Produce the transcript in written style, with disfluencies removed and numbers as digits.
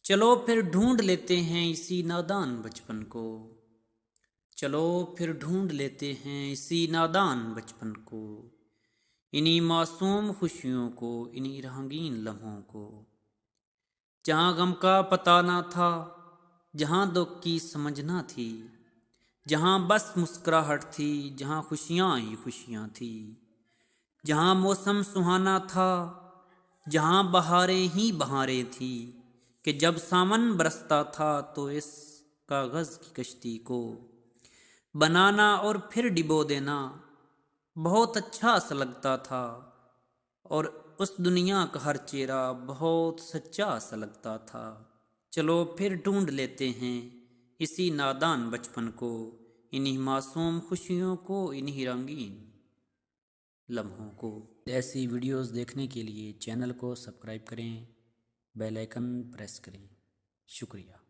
چلو پھر ڈھونڈ لیتے ہیں اسی نادان بچپن کو، چلو پھر ڈھونڈ لیتے ہیں اسی نادان بچپن کو، انہی معصوم خوشیوں کو، انہی رنگین لمحوں کو، جہاں غم کا پتہ نہ تھا، جہاں دکھ کی سمجھ نہ تھی، جہاں بس مسکراہٹ تھی، جہاں خوشیاں ہی خوشیاں تھی، جہاں موسم سہانا تھا، جہاں بہاریں ہی بہاریں تھی، کہ جب سامن برستا تھا تو اس کاغذ کی کشتی کو بنانا اور پھر ڈبو دینا بہت اچھا سا لگتا تھا، اور اس دنیا کا ہر چہرہ بہت سچا سا لگتا تھا۔ چلو پھر ڈھونڈ لیتے ہیں اسی نادان بچپن کو، انہی معصوم خوشیوں کو، انہی رنگین لمحوں کو۔ ایسی ویڈیوز دیکھنے کے لیے چینل کو سبسکرائب کریں، بیل آئیکن پریس کریں۔ شکریہ۔